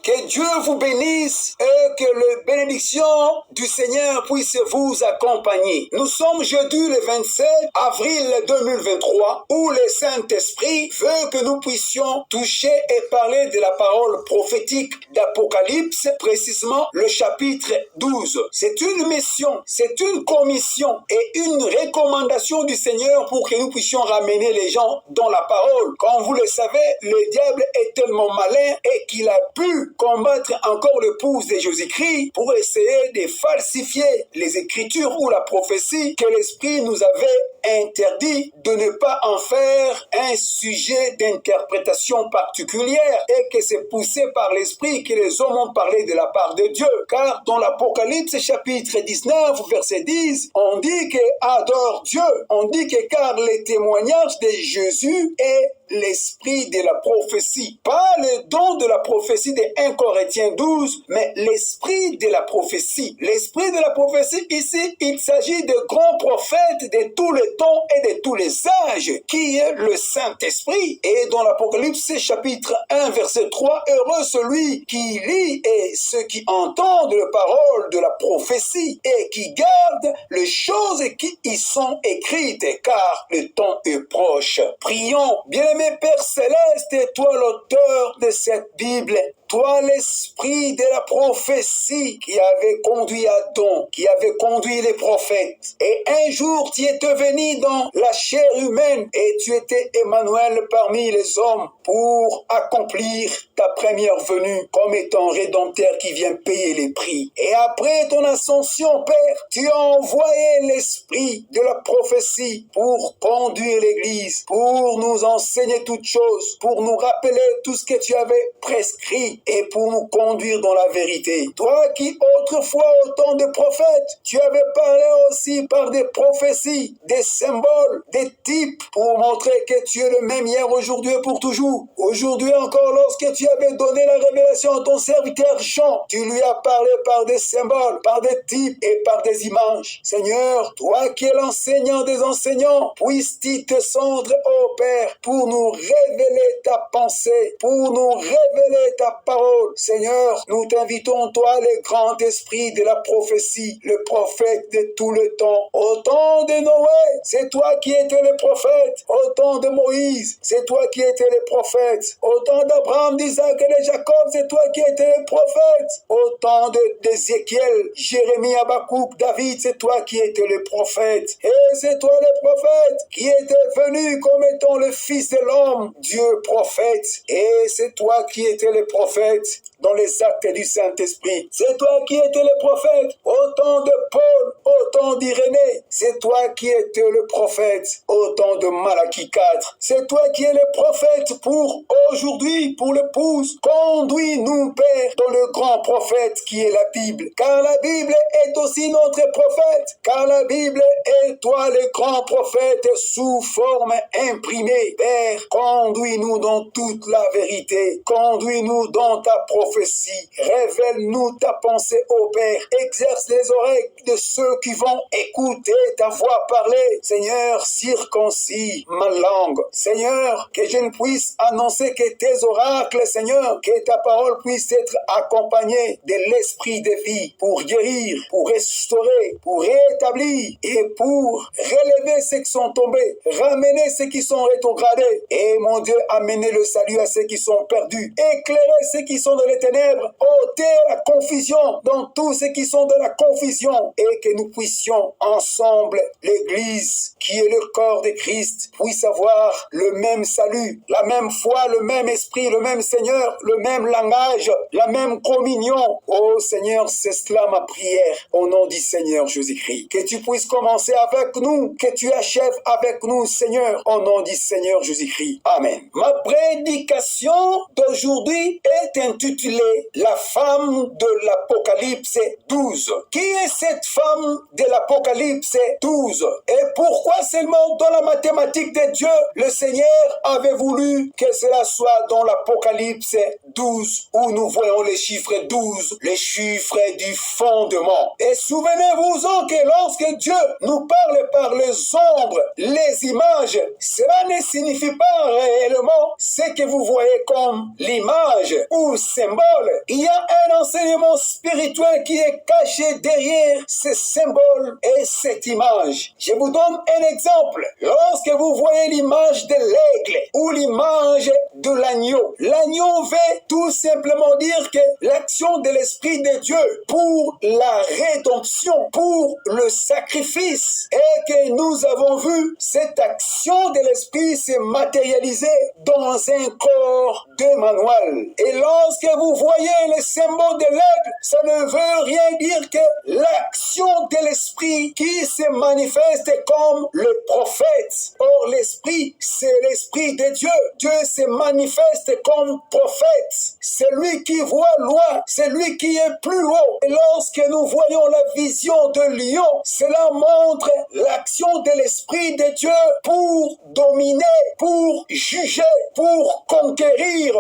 Que Dieu vous bénisse et que la bénédiction du Seigneur puisse vous accompagner. Nous sommes jeudi le 27 avril 2023 où le Saint-Esprit veut que nous puissions toucher et parler de la parole prophétique d'Apocalypse, précisément le chapitre 12. C'est une mission, c'est une commission et une recommandation du Seigneur pour que nous puissions ramener les gens dans la parole. Comme vous le savez, le diable est tellement malin et qu'il a pu combattre encore l'épouse de Jésus-Christ pour essayer de falsifier les Écritures ou la prophétie que l'Esprit nous avait interdit de ne pas en faire un sujet d'interprétation particulière et que c'est poussé par l'Esprit que les hommes ont parlé de la part de Dieu. Car dans l'Apocalypse chapitre 19 verset 10, on dit que adore Dieu. On dit que car les témoignages de Jésus est l'esprit de la prophétie. Pas le don de la prophétie de 1 Corinthiens 12, mais l'esprit de la prophétie. L'esprit de la prophétie ici, il s'agit de grands prophètes de tous les temps et de tous les âges, qui est le Saint-Esprit. Et dans l'Apocalypse chapitre 1 verset 3, heureux celui qui lit et ceux qui entendent la parole de la prophétie et qui gardent les choses qui y sont écrites, car le temps est proche. Prions, bien-aimé Père Céleste, toi l'auteur de cette Bible, toi l'esprit de la prophétie qui avait conduit Adam, qui avait conduit les prophètes. Et un jour tu étais venu dans la chair humaine et tu étais Emmanuel parmi les hommes pour accomplir ta première venue comme étant rédempteur qui vient payer les prix. Et après ton ascension, Père, tu as envoyé l'esprit de la prophétie pour conduire l'Église, pour nous enseigner toutes choses, pour nous rappeler tout ce que tu avais prescrit et pour nous conduire dans la vérité. Toi qui autrefois au temps des prophètes, tu avais parlé aussi par des prophéties, des symboles, des types pour montrer que tu es le même hier, aujourd'hui et pour toujours. Aujourd'hui encore, lorsque tu avais donné la révélation à ton serviteur Jean, tu lui as parlé par des symboles, par des types et par des images. Seigneur, toi qui es l'enseignant des enseignants, puisses-tu descendre, ô Père, pour nous révéler ta pensée, pour nous révéler ta parole. Seigneur, nous t'invitons, toi, le grand esprit de la prophétie, le prophète de tout le temps. Au temps de Noé, c'est toi qui étais le prophète. Au temps de Moïse, c'est toi qui étais le prophète. Au temps d'Abraham, d'Isaac et de Jacob, c'est toi qui étais le prophète. Au temps d'Ézéchiel, Jérémie, Habakkuk, David, c'est toi qui étais le prophète. Et c'est toi le prophète qui était venu comme étant le Fils de l'homme, Dieu prophète. Et c'est toi qui étais le prophète dans les actes du Saint-Esprit. C'est toi qui étais le prophète au temps de Paul, au temps d'Irénée. C'est toi qui étais le prophète au temps de Malachie 4. C'est toi qui es le prophète pour aujourd'hui, pour l'épouse. Conduis-nous, Père, dans le grand prophète qui est la Bible. Car la Bible est aussi notre prophète. Car la Bible est toi le grand prophète sous forme imprimée. Père, conduis-nous dans toute la vérité. Conduis-nous dans ta prophétie. Révèle-nous ta pensée, ô Père. Exerce les oreilles de ceux qui vont écouter ta voix parler. Seigneur, circoncis ma langue. Seigneur, que je ne puisse annoncer que tes oracles, Seigneur, que ta parole puisse être accompagnée de l'esprit de vie pour guérir, pour restaurer, pour rétablir et pour relever ceux qui sont tombés, ramener ceux qui sont rétrogradés et, mon Dieu, amener le salut à ceux qui sont perdus, éclairer ceux qui sont dans les ténèbres, ôter la confusion dans tous ceux qui sont dans la confusion et que nous puissions ensemble, l'Église qui est le corps de Christ, puisse avoir le même salut, la même foi, le même esprit, le même Seigneur, le même langage, la même communion. Oh Seigneur, c'est cela ma prière au nom du Seigneur Jésus-Christ. Que tu puisses commencer avec nous, que tu achèves avec nous, Seigneur, au nom du Seigneur Jésus-Christ. Amen. Ma prédication d'aujourd'hui est intitulée La femme de l'Apocalypse 12. Qui est cette femme de de l'Apocalypse 12. Et pourquoi seulement dans la mathématique de Dieu, le Seigneur avait voulu que cela soit dans l'Apocalypse 12, où nous voyons les chiffres 12, les chiffres du fondement. Et souvenez-vous-en que lorsque Dieu nous parle par les ombres, les images, cela ne signifie pas réellement ce que vous voyez comme l'image ou symbole. Il y a un enseignement spirituel qui est caché derrière ce symbole et cette image. Je vous donne un exemple. Lorsque vous voyez l'image de l'aigle ou l'image de l'agneau, l'agneau veut tout simplement dire que l'action de l'Esprit de Dieu pour la rédemption, pour le sacrifice, et que nous avons vu cette action de l'Esprit se matérialiser dans un corps d'Emmanuel. Et lorsque vous voyez le symbole de l'aigle, ça ne veut rien dire que l'action de l'Esprit qui se manifeste comme le prophète. Or, l'Esprit, c'est l'Esprit de Dieu. Dieu se manifeste comme prophète. C'est lui qui voit loin, c'est lui qui est plus haut. Et lorsque nous voyons la vision de lion, cela montre l'action de l'Esprit de Dieu pour dominer, pour juger, pour conquérir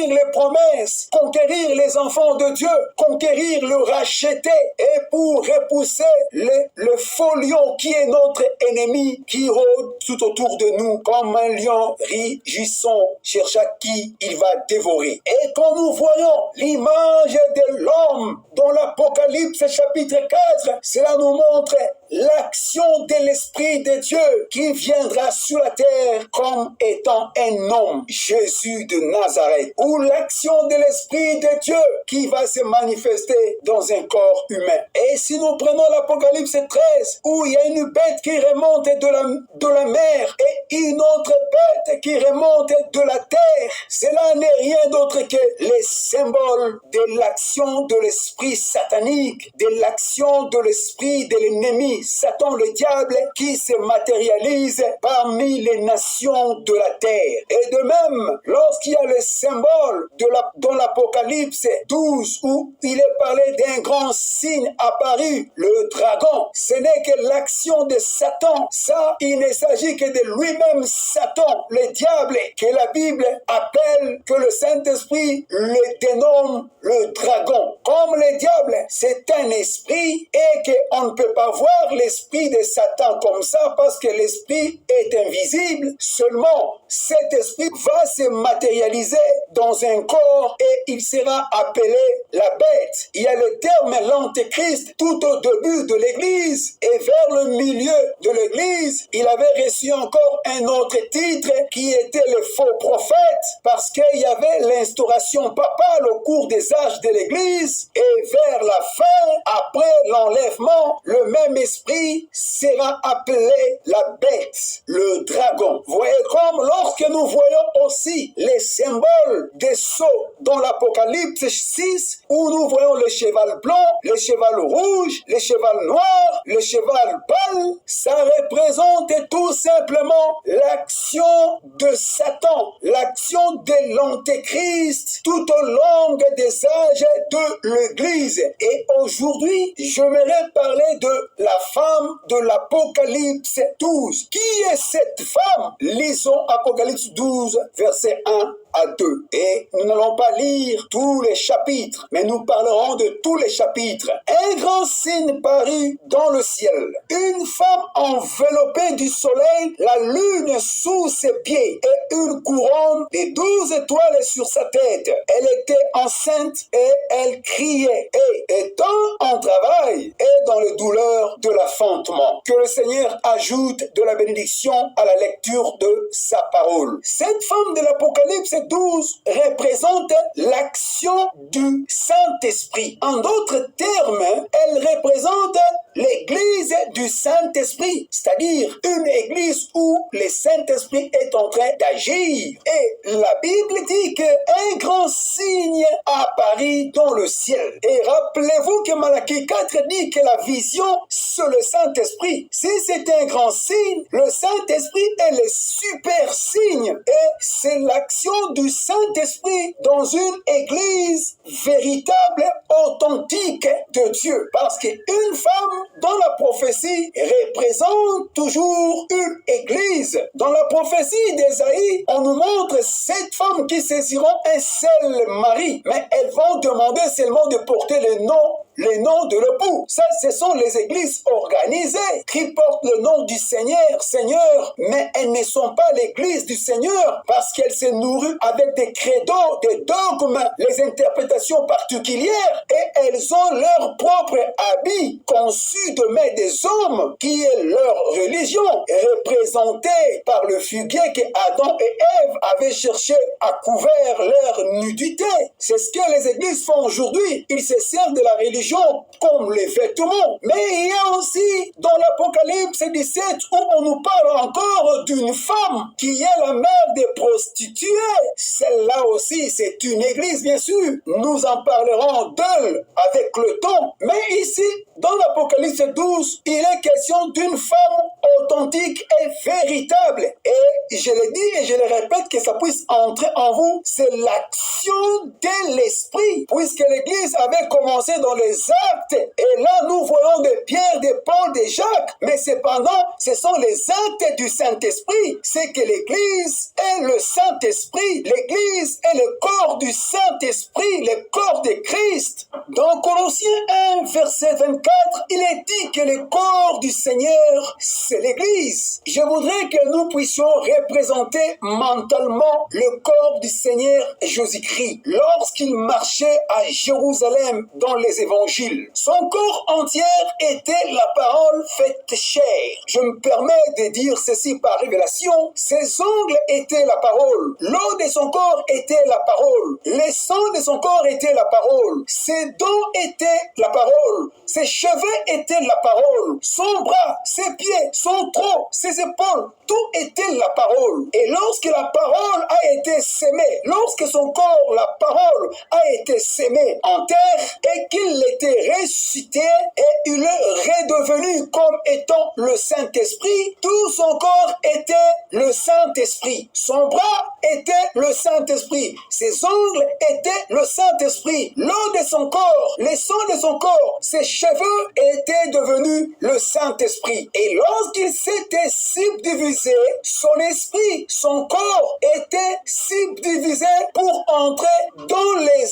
les promesses, conquérir les enfants de Dieu, conquérir le racheter et pour repousser le faux lion qui est notre ennemi, qui rôde tout autour de nous comme un lion rugissant, cherchant qui il va dévorer. Et quand nous voyons l'image de l'homme dans l'Apocalypse chapitre 4, cela nous montre l'action de l'Esprit de Dieu qui viendra sur la terre comme étant un homme, Jésus de Nazareth, ou l'action de l'Esprit de Dieu qui va se manifester dans un corps humain. Et si nous prenons l'Apocalypse 13, où il y a une bête qui remonte de la mer et une autre bête qui remonte de la terre, cela n'est rien d'autre que les symboles de l'action de l'esprit satanique, de l'action de l'esprit de l'ennemi, Satan le diable, qui se matérialise parmi les nations de la terre. Et de même, lorsqu'il y a le symbole dans l'Apocalypse 12, où il est parlé d'un grand signe apparu, le dragon, ce n'est que l'action de Satan. Ça, il ne s'agit que de lui-même, Satan, le diable, que la Bible appelle, que le Saint-Esprit le dénomme le dragon. Comme le diable, c'est un esprit et qu'on ne peut pas voir l'esprit de Satan comme ça parce que l'esprit est invisible. Seulement, cet esprit va se matérialiser dans un corps et il sera appelé la bête. Il y a le terme l'antéchrist tout au début de l'Église et vers le milieu de l'Église, il avait reçu encore un autre titre qui était le faux prophète parce qu'il y avait l'instauration papale au cours des âges de l'Église et vers la fin, après l'enlèvement, le même esprit sera appelé la bête, le dragon. Vous voyez comme lorsque nous voyons aussi les symboles des sceaux dans l'Apocalypse 6, où nous voyons le cheval blanc, le cheval rouge, le cheval noir, le cheval pâle, ça représente tout simplement l'action de Satan, l'action de l'antéchrist tout au long des âges de l'Église. Et aujourd'hui, j'aimerais parler de la femme de l'Apocalypse 12. Qui est cette femme? Lisons Apocalypse 12, verset 1 à 2. Et nous n'allons pas lire tous les chapitres, mais nous parlerons de tous les chapitres. Un grand signe parut dans le ciel. Une femme enveloppée du soleil, la lune sous ses pieds et une couronne de 12 étoiles sur sa tête. Elle était enceinte et elle criait et étant en travail et dans les douleurs de l'enfantement. Que le Seigneur ajoute de la bénédiction à la lecture de sa parole. Cette femme de l'Apocalypse 12 représente l'action du Saint-Esprit. En d'autres termes, elle représente l'Église du Saint-Esprit, c'est-à-dire une église où le Saint-Esprit est en train d'agir. Et la Bible dit qu'un grand signe apparut dans le ciel. Et rappelez-vous que Malachie 4 dit que la vision, c'est le Saint-Esprit. Si c'est un grand signe, le Saint-Esprit est le super signe. Et c'est l'action du Saint-Esprit dans une église véritable, authentique de Dieu. Parce qu'une femme dans la prophétie représente toujours une église. Dans la prophétie d'Ésaïe, on nous montre 7 femmes qui saisiront un seul mari, mais elles vont demander seulement de porter le nom de l'époux. Ça, ce sont les églises organisées qui portent le nom du Seigneur, mais elles ne sont pas l'église du Seigneur parce qu'elles se nourrissent avec des credos, des dogmes, les interprétations particulières et elles ont leur propre habit conçu de main des hommes qui est leur religion, représentée par le figuier que Adam et Ève avaient cherché à couvrir leur nudité. C'est ce que les églises font aujourd'hui. Ils se servent de la religion comme les vêtements. Mais il y a aussi dans l'Apocalypse 17 où on nous parle encore d'une femme qui est la mère des prostituées. Celle-là aussi, c'est une église, bien sûr. Nous en parlerons d'elle avec le temps. Mais ici, dans l'Apocalypse 12, il est question d'une femme authentique et véritable. Et je le dis et je le répète que ça puisse entrer en vous, c'est l'action de l'esprit. Puisque l'église avait commencé dans les actes, et là nous voyons de Pierre, de Paul, de Jacques, mais cependant, ce sont les actes du Saint-Esprit. C'est que l'église est le Saint-Esprit. L'église est le corps du Saint-Esprit, le corps de Christ. Dans Colossiens 1, verset 24, il est dit que le corps du Seigneur, c'est l'église. Je voudrais que nous puissions représenter mentalement le corps du Seigneur Jésus-Christ lorsqu'il marchait à Jérusalem dans les évangiles. Son corps entier était la parole faite chair. Je me permets de dire ceci par révélation. Ses ongles étaient la parole. L'eau de son corps était la parole. Le sang de son corps était la parole. Ses dents étaient la parole. Ses cheveux étaient la parole. Son bras, ses pieds, son tronc, ses épaules, tout était la parole. Et lorsque la parole a été sémée, lorsque son corps, la parole, a été sémée en terre et qu'il était ressuscité et il est redevenu comme étant le Saint-Esprit, tout son corps était le Saint-Esprit. Son bras était le Saint-Esprit. Ses ongles étaient le Saint-Esprit. L'eau de son corps, le sang de son corps, ses cheveux étaient devenus le Saint-Esprit. Et lorsqu'il s'était subdivisé, son esprit, son corps était subdivisé pour entrer dans les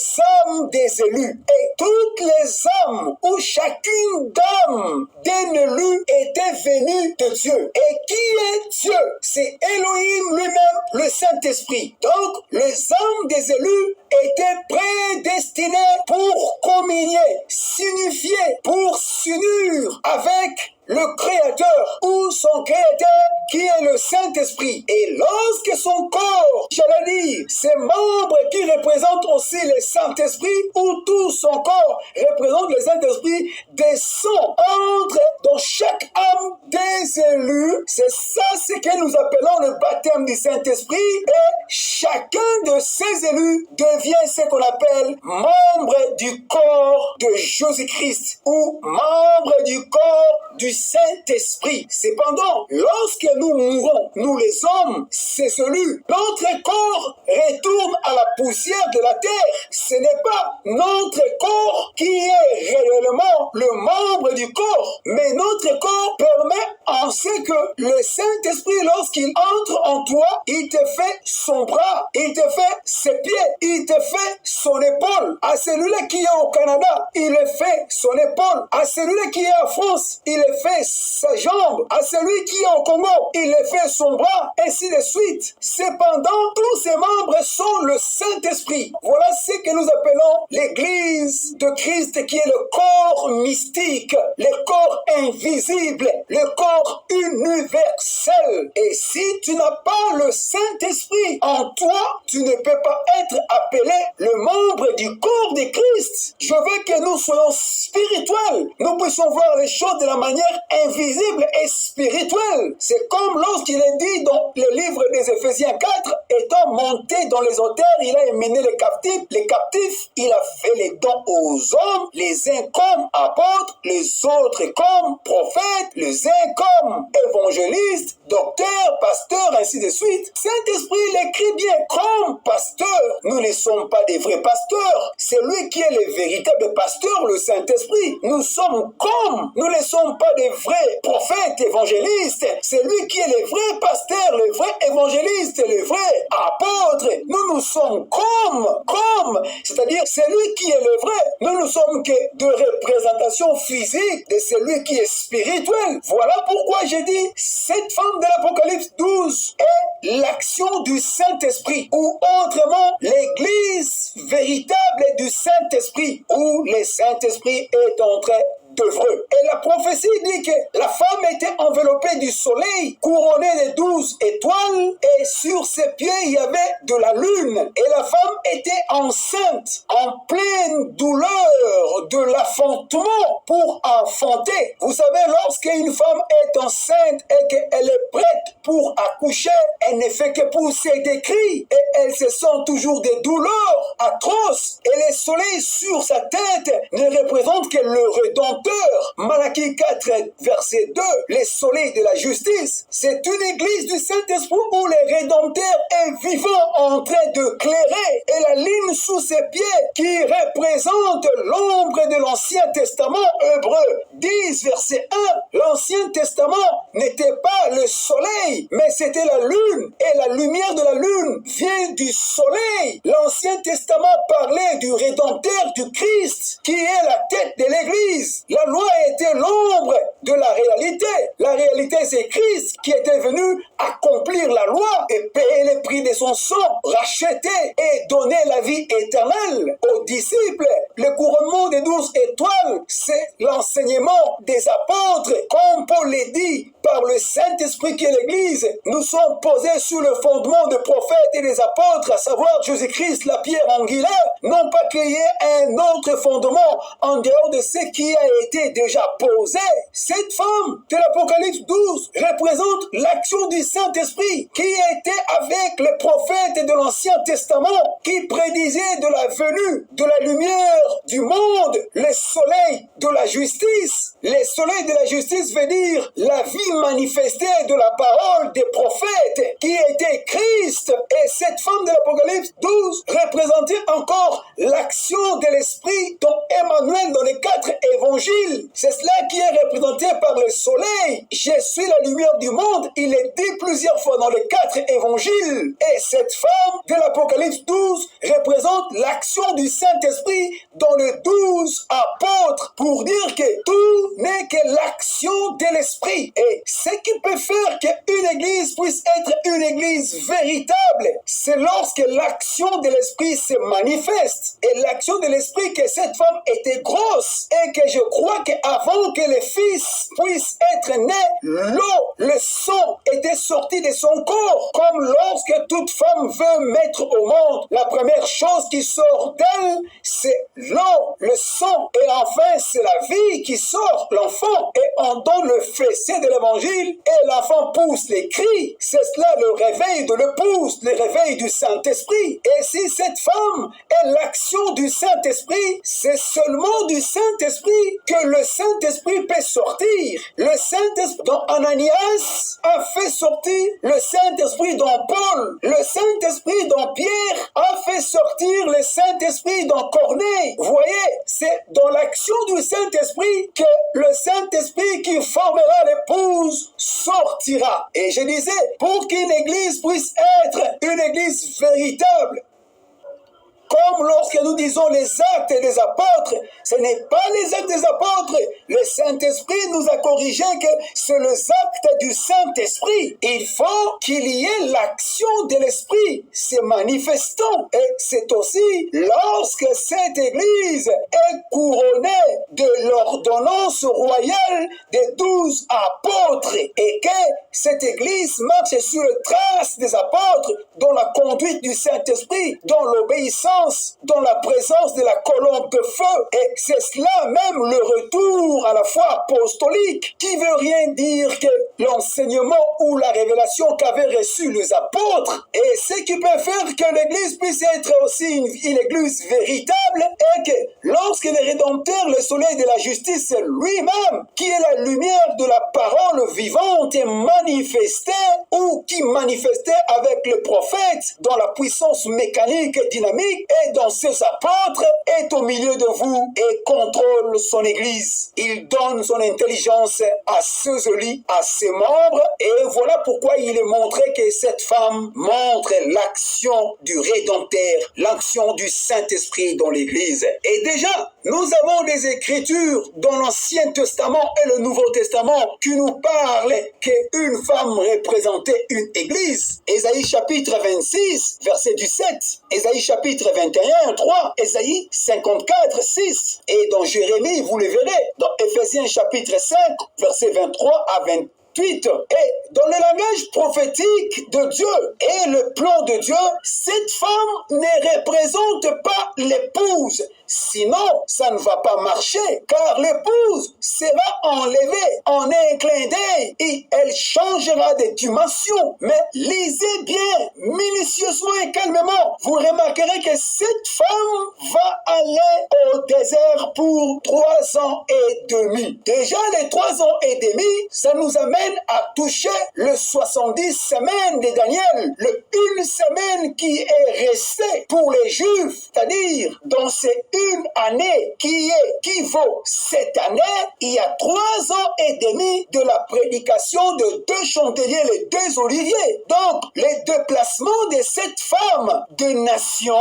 âmes des élus. Et toutes les âmes ou chacune d'âme d'un élu était venue de Dieu. Et qui est Dieu? C'est Elohim lui-même, le Saint-Esprit. Donc, les âmes des élus étaient prédestinés pour communier, signifier, pour s'unir avec le Créateur ou son Créateur qui est le Saint-Esprit. Et lorsque son corps, j'allais dire, ses membres qui représentent aussi le Saint-Esprit ou tout son corps représente le Saint-Esprit, descend, entre dans chaque âme des élus. C'est ça ce que nous appelons le baptême du Saint-Esprit. Et chacun de ces élus devient ce qu'on appelle membre du corps de Jésus-Christ ou membre du corps du Saint-Esprit. Cependant, lorsque nous mourons, nous les hommes, ces élus, notre corps retourne à la poussière de la terre. Ce n'est pas notre corps qui est réellement le membre du corps, mais notre corps permet en ce que le Saint-Esprit, lorsqu'il entre en toi, il te fait son bras, il te fait ses pieds, il te fait son épaule. À celui-là qui est au Canada, il fait son épaule. À celui-là qui est en France, il fait sa jambe. À celui qui est au Congo, il fait son bras, ainsi de suite. Cependant, tous ces membres sont le Saint-Esprit. Voilà ce que nous appelons l'Église de Christ, qui est le corps mystique, le corps invisible, le corps universel. Et si tu n'as pas le Saint-Esprit en toi, tu ne peux pas être appelé le membre du corps de Christ. Je veux que nous soyons spirituels spirituelle. Nous puissions voir les choses de la manière invisible et spirituelle. C'est comme lorsqu'il est dit dans le livre des Éphésiens 4, étant monté dans les hauteurs, il a émené les captifs, il a fait les dons aux hommes, les uns comme apôtres, les autres comme prophètes, les uns comme évangélistes, docteurs, pasteurs, ainsi de suite. Saint-Esprit l'écrit bien comme pasteur. Nous ne sommes pas des vrais pasteurs. C'est lui qui est le véritable pasteur, le Saint-Esprit. Nous sommes comme. Nous ne sommes pas des vrais prophètes, évangélistes. C'est lui qui est le vrai pasteur, le vrai évangéliste, le vrai apôtre. Nous sommes comme. C'est-à-dire, c'est lui qui est le vrai. Nous ne sommes que de représentation physique de celui qui est spirituel. Voilà pourquoi j'ai dit, cette femme de l'Apocalypse 12 est l'action du Saint-Esprit, ou autrement, l'église véritable du Saint-Esprit, où le Saint-Esprit est en train d'œuvrer. Et la prophétie dit que la femme était enveloppée du soleil, couronnée de 12 étoiles, et sur ses pieds il y avait de la lune. Et la femme était enceinte, en pleine douleur de l'enfantement pour enfanter. Vous savez, lorsqu'une femme est enceinte et qu'elle est prête pour accoucher, elle ne fait que pousser des cris et elle se sent toujours des douleurs atroces. Et le soleil sur sa tête ne représente que le Rédempteur. Malachie 4, verset 2, le soleil de la justice. C'est une église du Saint-Esprit où le Rédempteur est vivant en train de clairer, et la ligne sous ses pieds qui représente l'ombre de l'Ancien Testament. Hébreux 10, verset 1. L'Ancien Testament n'était pas le soleil, mais c'était la lune, et la lumière de la lune vient du soleil. L'Ancien Testament parlait du Rédempteur, du Christ, qui est la tête de l'église. La loi était l'ombre de la réalité. La réalité, c'est Christ qui était venu accomplir la loi et payer le prix de son sang, racheter et donner la vie éternelle aux disciples. Le couronnement des 12 étoiles, c'est l'enseignement des apôtres. Comme Paul l'a dit, par le Saint-Esprit qui est l'Église, nous sommes posés sur le fondement des prophètes et des apôtres, à savoir Jésus-Christ, la pierre angulaire, non pas créer un autre fondement en dehors de ce qui a été déjà posé. Cette femme de l'Apocalypse 12 représente l'action du Saint-Esprit qui était avec les prophètes de l'Ancien Testament, qui prédisait de la venue de la lumière du monde, le soleil de la justice. Le soleil de la justice veut dire la vie manifestée de la parole des prophètes qui était Christ. Et cette femme de l'Apocalypse 12 représentait encore l'action de l'Esprit dont Emmanuel dans les 4 évangiles. C'est cela qui est représenté par le soleil. Je suis la lumière du monde. Il est dit plusieurs fois dans les 4 évangiles. Et cette femme de l'Apocalypse 12 représente l'action du Saint-Esprit dans les 12 apôtres, pour dire que tout n'est que l'action de l'Esprit. Et ce qui peut faire qu'une église puisse être une église véritable, c'est lorsque l'action de l'Esprit se manifeste. Et l'action de l'Esprit, que cette femme était grosse, et que je crois qu'avant que le Fils puisse être né, l'eau, le sang était sorti de son corps. Comme lorsque toute femme veut mettre au monde, la première chose qui sort d'elle, c'est l'eau, le sang, et enfin c'est la vie qui sort, l'enfant. Et on donne le fessé de l'évangile, et l'enfant pousse les cris. C'est cela le réveil de l'épouse, le réveil du Saint-Esprit. Et si cette femme est l'action du Saint-Esprit, c'est seulement du Saint-Esprit que le Saint-Esprit peut sortir. Le Saint-Esprit dans Ananias a fait sortir le Saint-Esprit dans Paul. Le Saint-Esprit dans Pierre a fait sortir le Saint-Esprit dans Corneille. Vous voyez, c'est dans l'action du Saint-Esprit que le Saint-Esprit qui formera l'épouse sortira. Et je disais, pour qu'une église puisse être une église véritable, comme lorsque nous disons les actes des apôtres, ce n'est pas les actes des apôtres. Le Saint-Esprit nous a corrigé que c'est les actes du Saint-Esprit. Il faut qu'il y ait l'action de l'Esprit se manifestant. Et c'est aussi lorsque cette Église est couronnée de l'ordonnance royale des 12 apôtres et que cette Église marche sur les traces des apôtres dans la conduite du Saint-Esprit, dans l'obéissance présence, dans la présence de la colombe de feu. Et c'est cela même le retour à la foi apostolique, qui veut rien dire que l'enseignement ou la révélation qu'avaient reçu les apôtres. Et ce qui peut faire que l'Église puisse être aussi une Église véritable est que lorsque le Rédempteur, le soleil de la justice lui-même, qui est la lumière de la parole vivante, est manifesté ou qui manifestait avec le prophète dans la puissance mécanique et dynamique et dans ses apôtres, est au milieu de vous et contrôle son Église. Il donne son intelligence à ses élus, à ses membres, et voilà pourquoi il est montré que cette femme montre l'action du Rédempteur, l'action du Saint-Esprit dans l'Église. Et déjà, nous avons des écritures dans l'Ancien Testament et le Nouveau Testament qui nous parlent qu'une femme représentait une Église. Ésaïe chapitre 26, verset 17, Ésaïe chapitre 21, 3, Ésaïe 54, 6. Et dans Jérémie, vous le verrez, dans Éphésiens chapitre 5, verset 23 à 28. Et dans le langage prophétique de Dieu et le plan de Dieu, cette femme ne représente pas l'épouse. Sinon, ça ne va pas marcher, car l'épouse sera enlevée en un clin d'œil et elle changera de dimension. Mais lisez bien, minutieusement et calmement, vous remarquerez que cette femme va aller au désert pour 3 ans et demi. Déjà, les 3 ans et demi, ça nous amène à toucher le 70 semaines de Daniel, le 1 semaine qui est restée pour les Juifs, c'est-à-dire dans ces 1 année qui vaut cette année, il y a 3 ans et demi de la prédication de 2 chandeliers, les 2 oliviers. Donc, les déplacements de cette femme de nation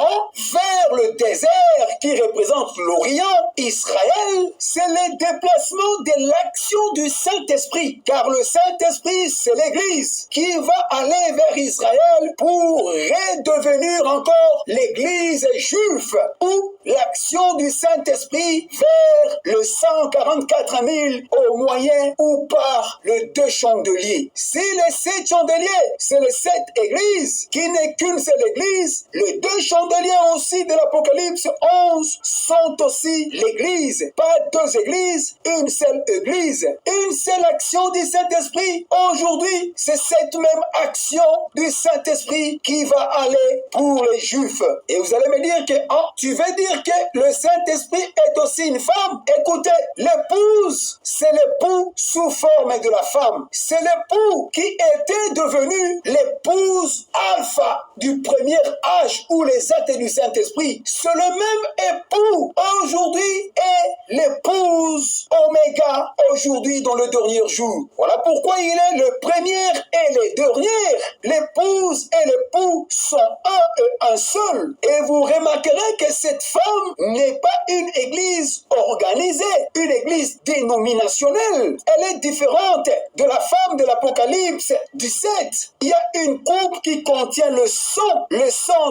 vers le désert qui représente l'Orient, Israël, c'est le déplacement de l'action du Saint-Esprit. Car le Saint-Esprit, c'est l'Église qui va aller vers Israël pour redevenir encore l'Église juive, ou l'action du Saint-Esprit vers le 144 000 au moyen ou par le 2 chandeliers. C'est les 7 chandeliers, c'est les 7 églises, qui n'est qu'une seule église. Les 2 chandeliers aussi de l'Apocalypse 11 sont aussi l'église. Pas 2 églises, une seule église. Une seule action du Saint-Esprit. Aujourd'hui, c'est cette même action du Saint-Esprit qui va aller pour les Juifs. Et vous allez me dire que, tu veux dire que le Saint-Esprit est aussi une femme? Écoutez, l'épouse, c'est l'époux sous forme de la femme. C'est l'époux qui était devenu l'épouse alpha du premier âge où les actes du Saint-Esprit. C'est le même époux aujourd'hui est l'épouse oméga aujourd'hui dans le dernier jour. Voilà pourquoi il est le premier et le dernier. L'épouse et l'époux sont un et un seul. Et vous remarquerez que cette femme n'est pas une église organisée, une église dénominationnelle. Elle est différente de la femme de l'Apocalypse 17. Il y a une coupe qui contient le sang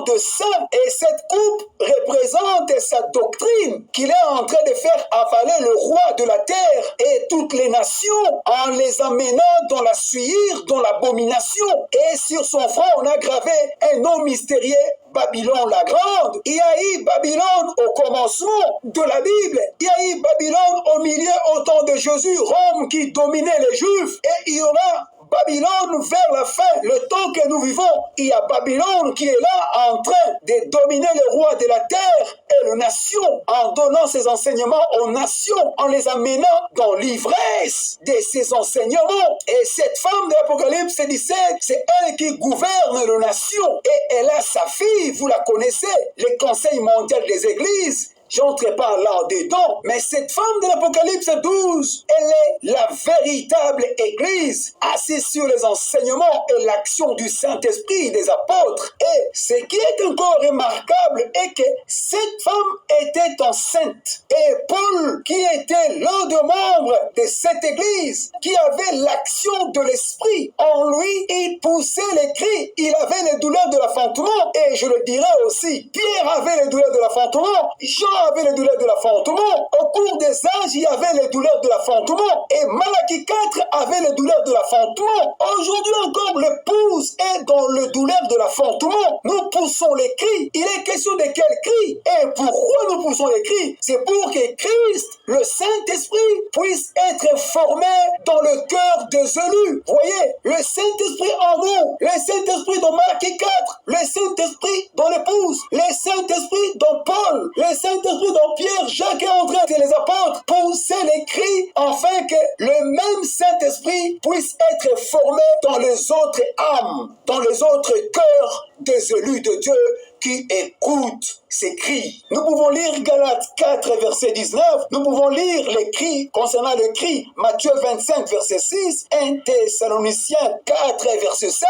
de saint, et cette coupe représente sa doctrine qu'il est en train de faire avaler le roi de la terre et toutes les nations en les amenant dans la suire, dans l'abomination. Et sur son front, on a gravé un nom mystérieux, Babylone la grande. Il y a eu Babylone au commencement de la Bible. Il y a eu Babylone au milieu au temps de Jésus, Rome qui dominait les Juifs. Et il y aura Babylone vers la fin, le temps que nous vivons. Il y a Babylone qui est là en train de dominer le roi de la terre et les nations en donnant ses enseignements aux nations, en les amenant dans l'ivresse de ses enseignements. Et cette femme de l'Apocalypse 17, c'est elle qui gouverne les nations. Et elle a sa fille, vous la connaissez, le Conseil mondial des églises. J'entrerai pas là-dedans, mais cette femme de l'Apocalypse 12, elle est la véritable Église, assise sur les enseignements et l'action du Saint-Esprit des apôtres. Et ce qui est encore remarquable est que cette femme était enceinte. Et Paul, qui était l'un des membres de cette Église, qui avait l'action de l'Esprit en lui, il poussait les cris, il avait les douleurs de l'enfantement. Et je le dirais aussi, Pierre avait les douleurs de l'enfantement, Jean avait les douleurs de l'enfantement. Au cours des âges, il y avait les douleurs de l'enfantement. Et Malachie 4 avait les douleurs de l'enfantement. Aujourd'hui encore, l'épouse est dans les douleurs de l'enfantement. Nous poussons les cris. Il est question de quels cris? Et pourquoi nous poussons les cris? C'est pour que Christ, le Saint-Esprit, puisse être formé dans le cœur des élus. Voyez, le Saint-Esprit en nous, le Saint-Esprit dans Malachie 4, le Saint-Esprit dans l'épouse, le Saint-Esprit dans Paul, le Saint-Esprit dans Pierre, Jacques et André et les apôtres, pousser les cris afin que le même Saint-Esprit puisse être formé dans les autres âmes, dans les autres cœurs des élus de Dieu qui écoutent ces cris. Nous pouvons lire Galates 4, verset 19. Nous pouvons lire les cris concernant le cri Matthieu 25, verset 6, 1 Thessaloniciens 4, verset 16.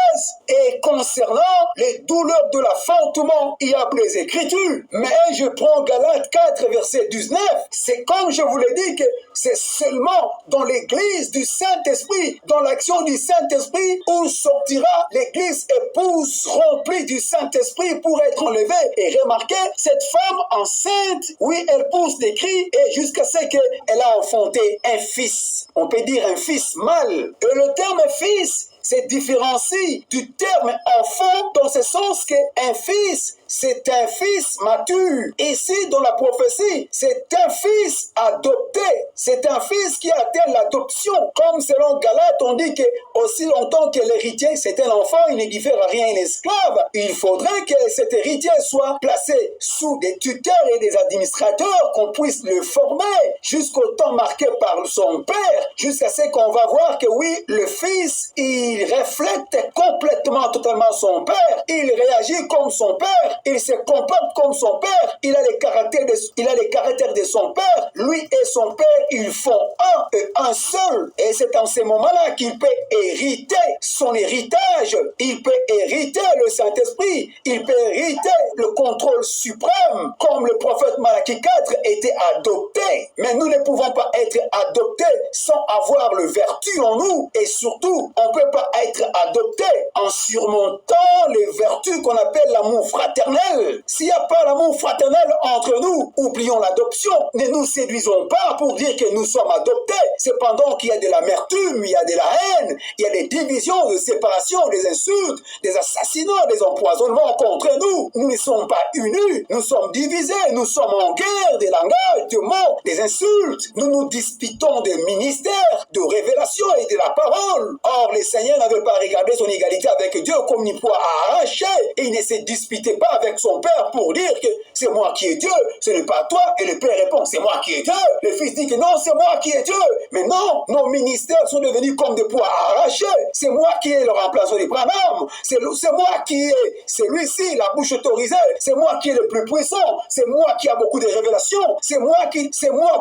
Et concernant les douleurs de l'enfantement, il y a les Écritures. Mais je prends Galates 4, verset 19. C'est comme je vous l'ai dit que c'est seulement dans l'église du Saint-Esprit, dans l'action du Saint-Esprit, où sortira l'église épouse remplie du Saint-Esprit pour être enlevée. Et remarquez, cette femme enceinte, oui, elle pousse des cris et jusqu'à ce qu'elle a enfanté un fils. On peut dire un fils mâle. Et le terme fils se différencie du terme enfant dans ce sens qu'un fils, c'est un fils mature. Ici, dans la prophétie, c'est un fils adopté. C'est un fils qui atteint l'adoption. Comme selon Galates, on dit que aussi longtemps que l'héritier, c'est un enfant, il ne diffère à rien un esclave. Il faudrait que cet héritier soit placé sous des tuteurs et des administrateurs, qu'on puisse le former jusqu'au temps marqué par son père, jusqu'à ce qu'on va voir que oui, le fils, il reflète complètement, totalement son père. Il réagit comme son père. Il se comporte comme son père. Il a les caractères de son père. Lui et son père, ils font un et un seul. Et c'est en ce moment-là qu'il peut hériter son héritage. Il peut hériter le Saint-Esprit. Il peut hériter le contrôle suprême, comme le prophète Malachie 4 était adopté. Mais nous ne pouvons pas être adoptés sans avoir le vertu en nous. Et surtout, on ne peut pas être adopté en surmontant les vertus qu'on appelle l'amour fraternel. S'il n'y a pas l'amour fraternel entre nous, oublions l'adoption. Ne nous séduisons pas pour dire que nous sommes adoptés. Cependant qu'il y a de l'amertume, il y a de la haine, il y a des divisions, des séparations, des insultes, des assassinats, des empoisonnements contre nous. Nous ne sommes pas unis, nous sommes divisés, nous sommes en guerre, des langages, des mots, des insultes. Nous nous disputons des ministères, de révélation et de la parole. Or, le Seigneur n'avait pas regardé son égalité avec Dieu comme une proie à arracher, et il ne se disputait pas avec son Père pour dire que c'est moi qui est Dieu, ce n'est pas toi. Et le Père répond, c'est moi qui est Dieu. Le Fils dit que non, c'est moi qui est Dieu. Mais non, nos ministères sont devenus comme des poids à arracher. C'est moi qui ai le remplaçant du Branham. C'est moi qui est celui-ci, la bouche autorisée. C'est moi qui est le plus puissant. C'est moi qui a beaucoup de révélations. C'est moi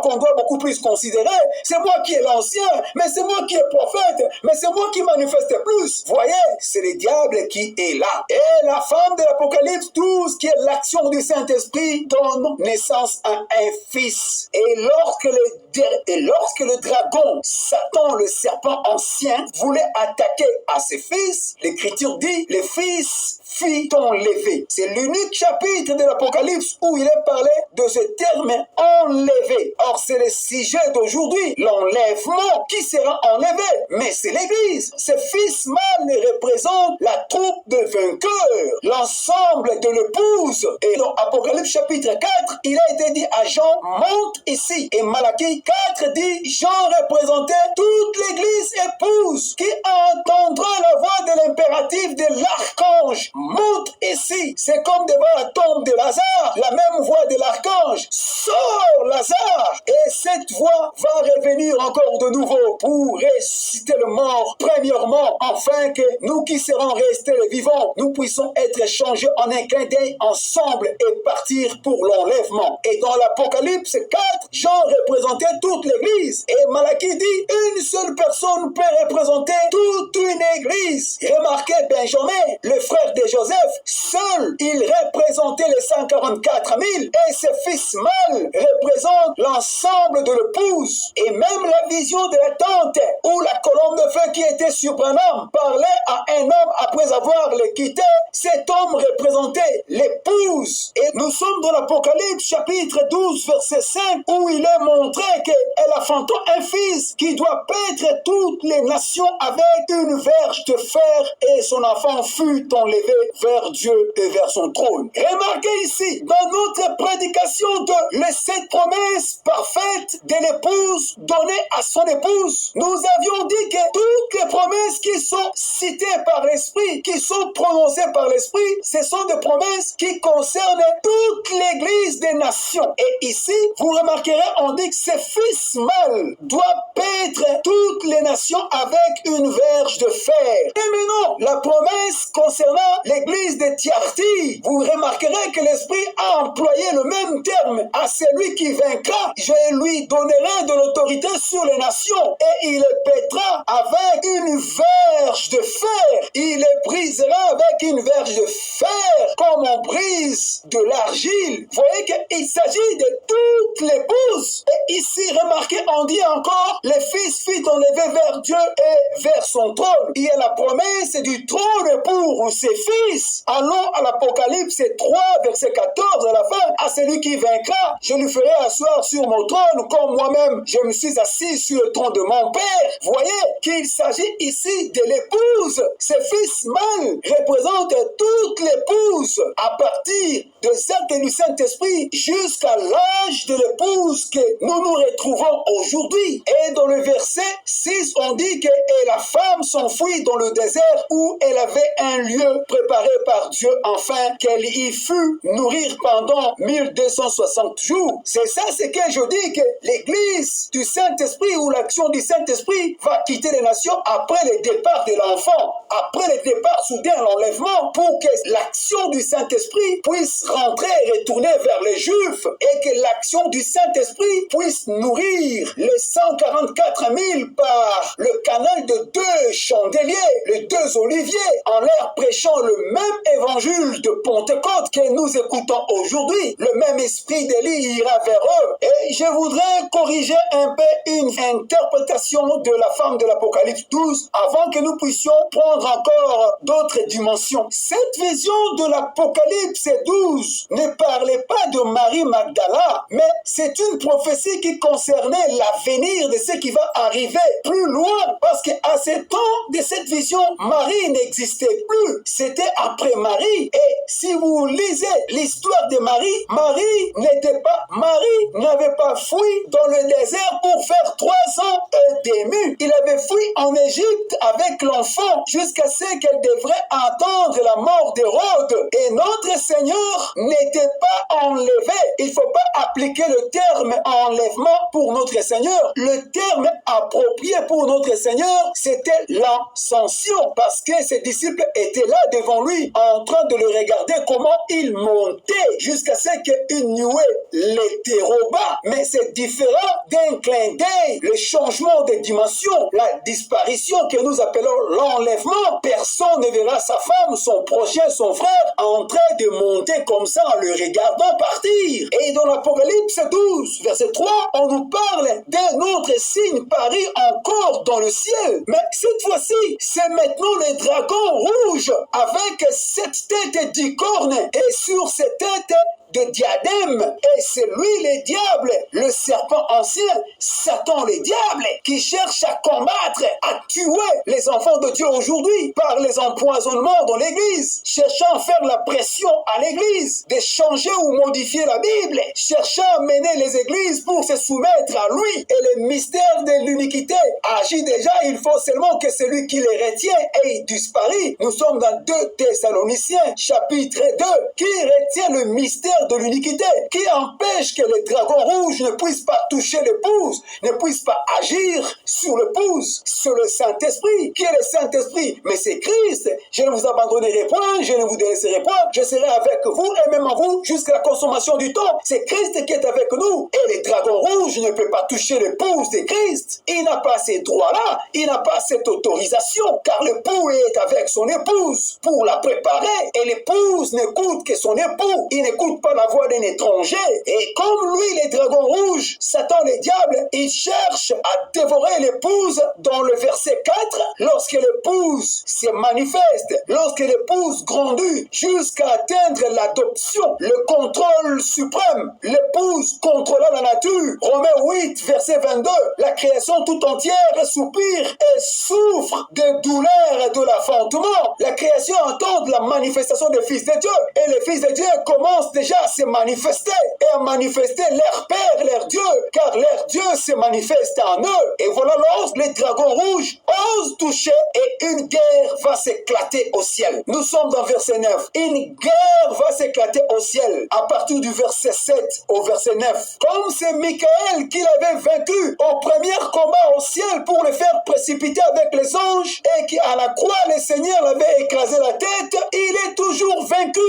qu'on doit beaucoup plus considérer. C'est moi qui est l'ancien. Mais c'est moi qui est prophète. Mais c'est moi qui manifeste plus. Voyez, c'est le diable qui est là. Et la femme de l'Apocalypse 12, qui est l'action du Saint-Esprit, donne naissance à un fils. Et lorsque le dragon, Satan, le serpent ancien, voulait attaquer à ses fils, l'Écriture dit, les fils fit enlever. C'est l'unique chapitre de l'Apocalypse où il est parlé de ce terme enlevé. Or, c'est le sujet d'aujourd'hui, l'enlèvement qui sera enlevé. Mais c'est l'Église. Ce fils mâle représente la troupe de vainqueurs, l'ensemble de l'épouse. Et dans Apocalypse chapitre 4, il a été dit à Jean, monte ici. Et Malachie 4 dit, Jean représentait toute l'Église épouse qui entendra la voix de l'impératif de l'archange. Monte ici. C'est comme devant la tombe de Lazare, la même voix de l'archange. Sors Lazare. Et cette voix va revenir encore de nouveau pour ressusciter le mort, premièrement, afin que nous qui serons restés les vivants, nous puissions être changés en un clin d'œil ensemble et partir pour l'enlèvement. Et dans l'Apocalypse 4, Jean représentait toute l'Église. Et Malachie dit, une seule personne peut représenter toute une Église. Remarquez Benjamin, le frère de Joseph, seul, il représentait les 144 000 et ses fils mâles représentent l'ensemble de l'épouse. Et même la vision de la tente où la colonne de feu qui était sur Branham parlait à un homme après avoir le quitté. Cet homme représentait l'épouse. Et nous sommes dans l'Apocalypse chapitre 12 verset 5 où il est montré qu'elle enfantant un fils qui doit paître toutes les nations avec une verge de fer et son enfant fut enlevé vers Dieu et vers son trône. Remarquez ici, dans notre prédication de les 7 promesses parfaites de l'épouse données à son épouse, nous avions dit que toutes les promesses qui sont citées par l'Esprit, qui sont prononcées par l'Esprit, ce sont des promesses qui concernent toute l'Église des nations. Et ici, vous remarquerez, on dit que ce fils mâle doit paître toutes les nations avec une verge de fer. Et maintenant, la promesse concernant l'Église de Thyatire, vous remarquerez que l'Esprit a employé le même terme à celui qui vaincra. Je lui donnerai de l'autorité sur les nations et il les pètera avec une verge de fer. Il les brisera avec une verge de fer comme on brise de l'argile. Vous voyez qu'il s'agit de toute l'épouse. Et ici, remarquez, on dit encore, le fils fut enlevé vers Dieu et vers son trône. Il y a la promesse du trône pour ses fils. Allons à l'Apocalypse 3, verset 14 à la fin. À celui qui vaincra, je lui ferai asseoir sur mon trône comme moi-même je me suis assis sur le trône de mon père. Vous voyez qu'il s'agit ici de l'épouse. Ce fils mâle représente toute l'épouse à partir de celle du Saint-Esprit jusqu'à l'âge de l'épouse que nous nous retrouvons aujourd'hui. Et dans le verset 6, on dit que et la femme s'enfuit dans le désert où elle avait un lieu préparé par Dieu afin qu'elle y fût nourrir pendant 1260 jours. C'est ça ce que je dis, que l'église du Saint-Esprit ou l'action du Saint-Esprit va quitter les nations après le départ de l'enfant, après le départ soudain, l'enlèvement, pour que l'action du Saint-Esprit puisse rentrer et retourner vers les Juifs et que l'action du Saint-Esprit puisse nourrir les 144 000 par le canal de 2 chandeliers, les 2 oliviers, en leur prêchant le même évangile de Pentecôte que nous écoutons aujourd'hui. Le même esprit d'Élie ira vers eux. Et je voudrais corriger un peu une interprétation de la femme de l'Apocalypse 12 avant que nous puissions prendre encore d'autres dimensions. Cette vision de l'Apocalypse 12 ne parlait pas de Marie Magdala, mais c'est une prophétie qui concernait l'avenir de ce qui va arriver plus loin, parce qu'à ce temps de cette vision, Marie n'existait plus. C'était après Marie. Et si vous lisez l'histoire de Marie, Marie n'avait pas fui dans le désert pour faire 3 ans et demi. Il avait fui en Égypte avec l'enfant jusqu'à ce qu'elle devrait attendre la mort d'Hérode. Et notre Seigneur n'était pas enlevé. Il ne faut pas appliquer le terme enlèvement pour notre Seigneur. Le terme approprié pour notre Seigneur, c'était l'ascension, parce que ses disciples étaient là devant lui en train de le regarder comment il montait jusqu'à ce qu'une nuée les déroba. Mais c'est différent d'un clin d'œil, le changement de dimension, la disparition que nous appelons l'enlèvement. Personne ne verra sa femme, son prochain, son frère en train de monter comme ça en le regardant partir. Et dans l'Apocalypse 12, verset 3, on nous parle d'un autre signe paru encore dans le ciel. Mais cette fois-ci, c'est maintenant le dragon rouge avec 7 têtes d'icorne et sur ces têtes de diadème, et c'est lui le diable, le serpent ancien, Satan le diable, qui cherche à combattre, à tuer les enfants de Dieu aujourd'hui par les empoisonnements dans l'église, cherchant à faire la pression à l'église, de changer ou modifier la Bible, cherchant à mener les églises pour se soumettre à lui. Et le mystère de l'uniquité agit déjà, il faut seulement que celui qui les retient ait disparu. Nous sommes dans 2 Thessaloniciens, chapitre 2, qui retient le mystère de l'uniquité, qui empêche que le dragon rouge ne puisse pas toucher l'épouse, ne puisse pas agir sur l'épouse, sur le Saint-Esprit. Qui est le Saint-Esprit? Mais c'est Christ. Je ne vous abandonnerai point, je ne vous délaisserai point, je serai avec vous et même en vous jusqu'à la consommation du temps. C'est Christ qui est avec nous, et le dragon rouge ne peut pas toucher l'épouse de Christ. Il n'a pas ces droits-là, il n'a pas cette autorisation, car l'époux est avec son épouse pour la préparer, et l'épouse n'écoute que son époux, il n'écoute pas par la voix d'un étranger. Et comme lui, les dragons rouges, Satan, les diables, il cherche à dévorer l'épouse dans le verset 4, lorsque l'épouse se manifeste, lorsque l'épouse grandit jusqu'à atteindre l'adoption, le contrôle suprême, l'épouse contrôlant la nature. Romains 8, verset 22, la création tout entière soupire et souffre des douleurs de l'enfantement. La création attend la manifestation des fils de Dieu. Et les fils de Dieu commencent déjà à se manifester et à manifester leur Père, leur Dieu, car leur Dieu se manifeste en eux. Et voilà lorsque les dragons rouges osent toucher et une guerre va s'éclater au ciel. Nous sommes dans verset 9. Une guerre va s'éclater au ciel à partir du verset 7 au verset 9. Comme c'est Michael qui l'avait vaincu au premier combat au ciel pour le faire précipiter avec les anges et qui à la croix le Seigneur l'avait écrasé la tête, il est toujours vaincu,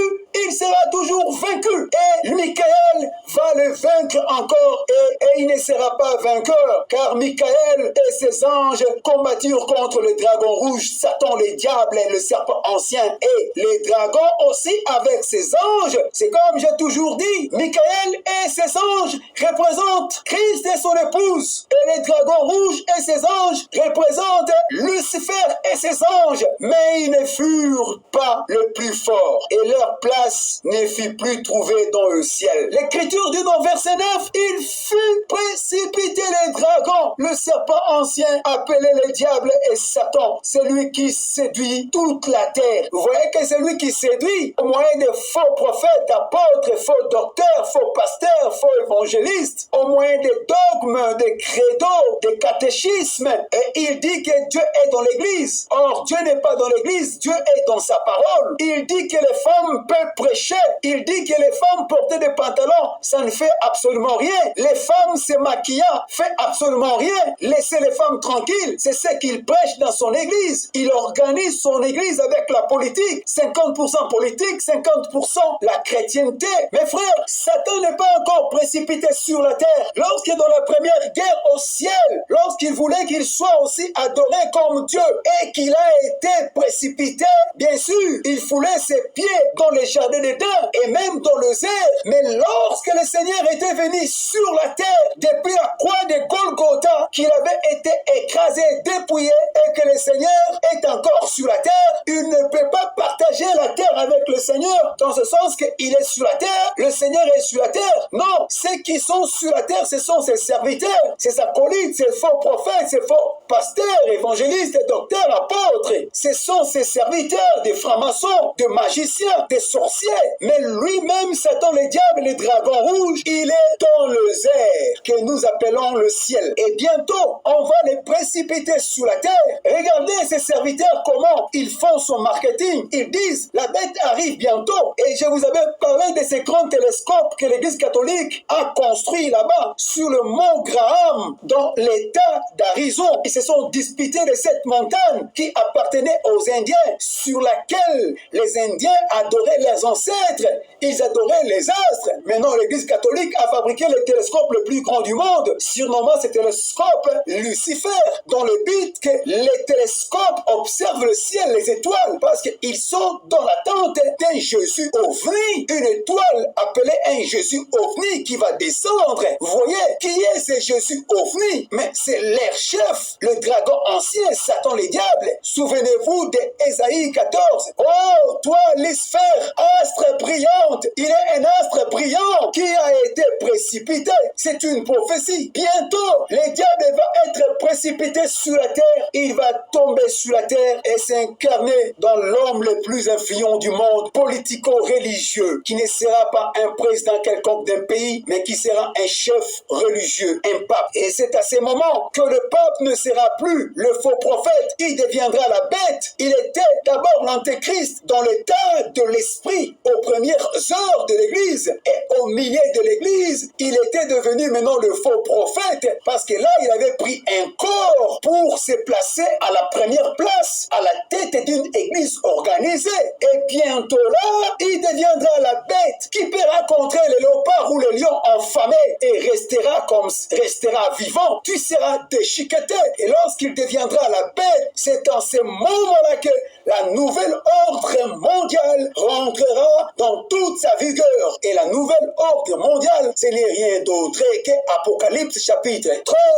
il sera toujours vaincu. Et Michael va le vaincre encore et il ne sera pas vainqueur, car Michael et ses anges combattirent contre le dragon rouge, Satan, le diable et le serpent ancien, et les dragons aussi avec ses anges. C'est comme j'ai toujours dit, Michael et ses anges représentent Christ et son épouse, et les dragons rouges et ses anges représentent Lucifer et ses anges, mais ils ne furent pas le plus fort, et leur place ne fut plus trouvée dans le ciel. L'Écriture dit dans verset 9, il fut précipité les dragons, le serpent ancien appelé le diable et Satan, celui qui séduit toute la terre. Vous voyez que c'est lui qui séduit au moyen de faux prophètes, apôtres, faux docteurs, faux pasteurs, faux évangélistes, au moyen des dogmes, des credos, des catéchismes. Et il dit que Dieu est dans l'église. Or, Dieu n'est pas dans l'église, Dieu est dans sa parole. Il dit que les femmes peuvent prêcher. Il dit que les femmes porter des pantalons, ça ne fait absolument rien. Les femmes se maquillant fait absolument rien. Laissez les femmes tranquilles, c'est ce qu'il prêche dans son église. Il organise son église avec la politique, 50% politique, 50% la chrétienté. Mes frères, Satan n'est pas encore précipité sur la terre. Lorsque dans la première guerre au ciel, lorsqu'il voulait qu'il soit aussi adoré comme Dieu et qu'il a été précipité, bien sûr, il foulait ses pieds dans les jardins d'Éden et même dans le désert. Mais lorsque le Seigneur était venu sur la terre, depuis la croix de Golgotha, qu'il avait été écrasé, dépouillé, et que le Seigneur est encore sur la terre, il ne peut pas partager la terre avec le Seigneur, dans ce sens qu'il est sur la terre, le Seigneur est sur la terre. Non, ceux qui sont sur la terre, ce sont ses serviteurs, ses acolytes, ses faux prophètes, ses faux pasteurs, évangélistes, docteurs, apôtres. Ce sont ses serviteurs, des francs-maçons, des magiciens, des sorciers. Mais lui-même, Satan, le diable, les dragons rouges, il est dans le désert que nous appelons le ciel. Et bientôt, on va les précipiter sur la terre. Regardez ces serviteurs, comment ils font son marketing. Ils disent, la bête arrive bientôt. Et je vous avais parlé de ces grands télescopes que l'Église catholique a construits là-bas, sur le mont Graham, dans l'État d'Arizona. Ils se sont disputés de cette montagne qui appartenait aux Indiens, sur laquelle les Indiens adoraient leurs ancêtres. Ils adoraient les astres. Maintenant, l'Église catholique a fabriqué le télescope le plus grand du monde, surnommant ce télescope Lucifer, dans le but que les télescopes observent le ciel, les étoiles, parce qu'ils sont dans l'attente d'un Jésus ovni, une étoile appelée un Jésus ovni qui va descendre. Vous voyez, qui est ce Jésus ovni? Mais c'est leur chef, le dragon ancien, Satan le diable. Souvenez-vous d'Ésaïe 14. Oh, toi, Lucifer, astre brillante, il est un astre brillant qui a été précipité. C'est une prophétie. Bientôt, le diable va être précipité sur la terre. Il va tomber sur la terre et s'incarner dans l'homme le plus influent du monde, politico-religieux, qui ne sera pas un président quelconque d'un pays, mais qui sera un chef religieux, un pape. Et c'est à ce moment que le pape ne sera plus le faux prophète, il deviendra la bête. Il était d'abord l'antéchrist dans l'état de l'esprit aux premières heures de l'église, et au milieu de l'église, il était devenu maintenant le faux prophète, parce que là, il avait pris un corps pour se placer à la première place, à la tête d'une église organisée. Et bientôt là, il deviendra la bête qui paiera contre les léopards ou les lions affamés et restera vivant. Tu seras déchiqueté. Et lorsqu'il deviendra la bête, c'est dans ce moment-là que la nouvelle ordre mondiale rentrera dans toute sa vigueur. Et la nouvelle ordre mondiale, ce n'est rien d'autre que Apocalypse chapitre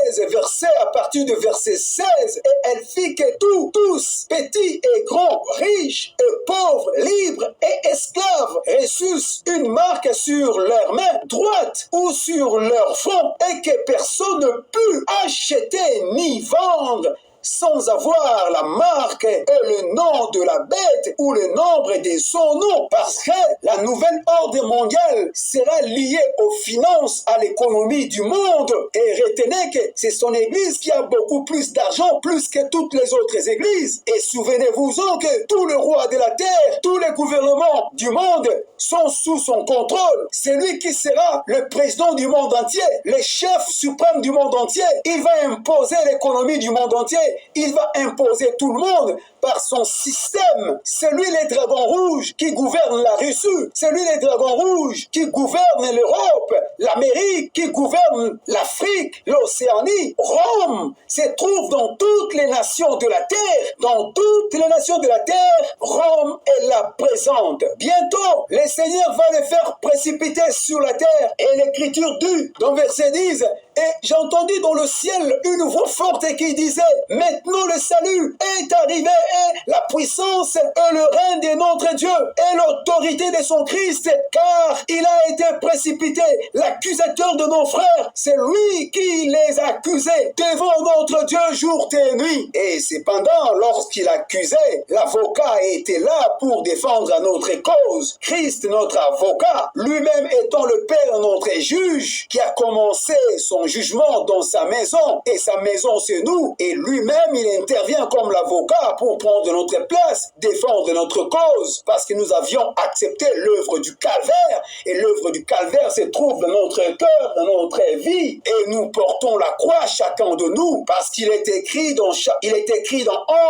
13, verset à partir de verset 16. Et elle fit que tous, petits et grands, riches et pauvres, libres et esclaves, reçussent une marque sur leur main droite ou sur leur front, et que personne ne put acheter ni vendre sans avoir la marque et le nom de la bête ou le nombre de son nom, parce que la nouvelle ordre mondiale sera liée aux finances, à l'économie du monde. Et retenez que c'est son église qui a beaucoup plus d'argent, plus que toutes les autres églises. Et souvenez-vous-en que tous les rois de la terre, tous les gouvernements du monde sont sous son contrôle. C'est lui qui sera le président du monde entier, le chef suprême du monde entier. Il va imposer l'économie du monde entier. Il va imposer tout le monde par son système. C'est lui le dragon rouge qui gouverne la Russie. C'est lui le dragon rouge qui gouverne l'Europe, l'Amérique, qui gouverne l'Afrique, l'Océanie. Rome se trouve dans toutes les nations de la terre. Dans toutes les nations de la terre, Rome est là présente. Bientôt, le Seigneur va les faire précipiter sur la terre. Et l'Écriture dit, dans verset 10, et j'ai entendu dans le ciel une voix forte qui disait, maintenant le salut est arrivé et la puissance et le règne de notre Dieu et l'autorité de son Christ, car il a été précipité, l'accusateur de nos frères, c'est lui qui les accusait devant notre Dieu jour et nuit. Et cependant, lorsqu'il accusait, l'avocat était là pour défendre notre cause. Christ, notre avocat, lui-même étant le Père, notre juge, qui a commencé son jugement dans sa maison, et sa maison c'est nous, et lui-même il intervient comme l'avocat pour prendre notre place, défendre notre cause, parce que nous avions accepté l'œuvre du calvaire, et l'œuvre du calvaire se trouve dans notre cœur, dans notre vie, et nous portons la croix chacun de nous, parce qu'il est écrit dans